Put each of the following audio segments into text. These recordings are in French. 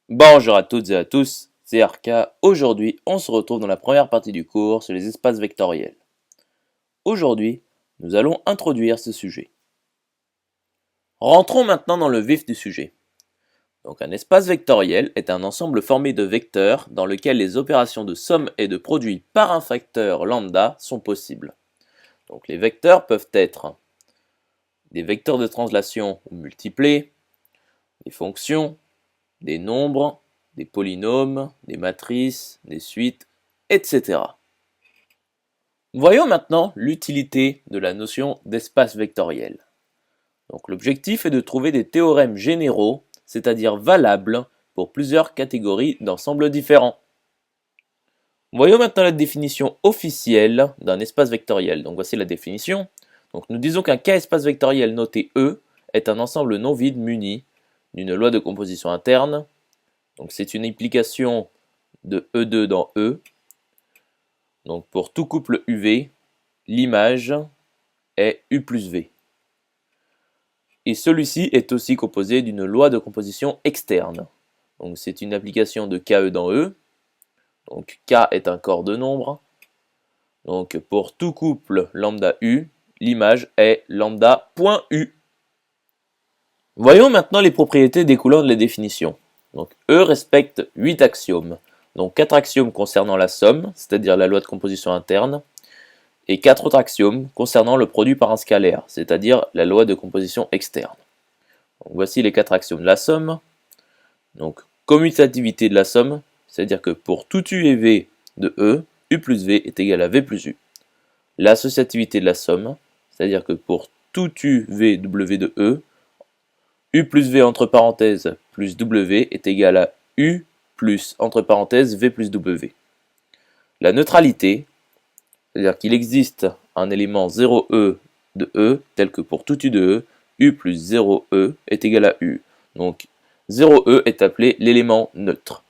Bonjour à toutes et à tous, c'est Arca. Aujourd'hui, on se retrouve dans la première partie du cours sur les espaces vectoriels. Aujourd'hui, nous allons introduire ce sujet. Rentrons maintenant dans le vif du sujet. Donc un espace vectoriel est un ensemble formé de vecteurs dans lequel les opérations de somme et de produit par un facteur lambda sont possibles. Donc les vecteurs peuvent être des vecteurs de translation ou multiplés, des fonctions, des nombres, des polynômes, des matrices, des suites, etc. Voyons maintenant l'utilité de la notion d'espace vectoriel. Donc l'objectif est de trouver des théorèmes généraux, c'est-à-dire valables pour plusieurs catégories d'ensembles différents. Voyons maintenant la définition officielle d'un espace vectoriel. Donc voici la définition. Donc nous disons qu'un K-espace vectoriel noté E est un ensemble non vide muni d'une loi de composition interne. Donc c'est une implication de E2 dans E. Donc pour tout couple UV, l'image est U plus V. Et celui-ci est aussi composé d'une loi de composition externe. Donc c'est une application de KE dans E. Donc K est un corps de nombre. Donc pour tout couple lambda U, l'image est lambda.U. Voyons maintenant les propriétés découlant de la définition. Donc E respecte 8 axiomes. Donc 4 axiomes concernant la somme, c'est-à-dire la loi de composition interne, et 4 autres axiomes concernant le produit par un scalaire, c'est-à-dire la loi de composition externe. Donc, voici les 4 axiomes de la somme. Donc commutativité de la somme, c'est-à-dire que pour tout U et V de E, U plus V est égal à V plus U. L'associativité de la somme, c'est-à-dire que pour tout U V W de E, U plus V entre parenthèses plus W est égal à U plus entre parenthèses V plus W. La neutralité, c'est-à-dire qu'il existe un élément 0E de E, tel que pour tout U de E, U plus 0E est égal à U. Donc 0E est appelé l'élément neutre.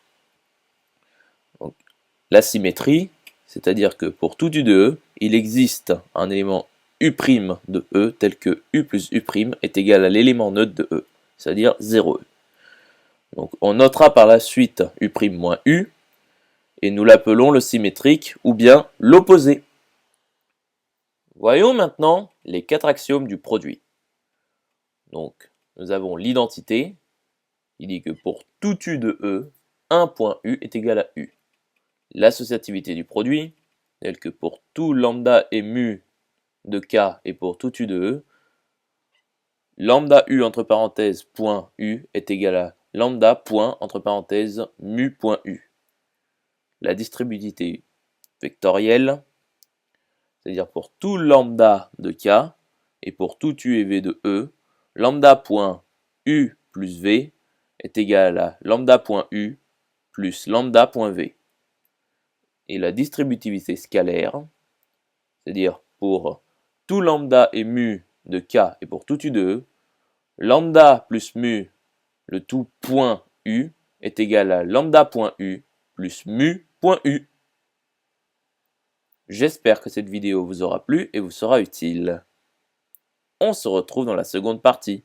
Donc, la symétrie, c'est-à-dire que pour tout U de E, il existe un élément U' de E, tel que U plus U' est égal à l'élément neutre de E, c'est-à-dire 0E. Donc on notera par la suite U' moins U, et nous l'appelons le symétrique ou bien l'opposé. Voyons maintenant les 4 axiomes du produit. Donc, nous avons l'identité. Il dit que pour tout U de E, 1 point U est égal à U. L'associativité du produit, telle que pour tout lambda et mu de K et pour tout U de E, lambda U entre parenthèses point U est égal à lambda point entre parenthèses mu point U. La distributivité vectorielle, c'est-à-dire pour tout lambda de K et pour tout U et V de E, lambda.U plus V est égal à lambda.U plus lambda.V. Et la distributivité scalaire, c'est-à-dire pour tout lambda et mu de K et pour tout U de E, lambda plus mu, le tout point U, est égal à lambda.U plus mu.U. J'espère que cette vidéo vous aura plu et vous sera utile. On se retrouve dans la seconde partie.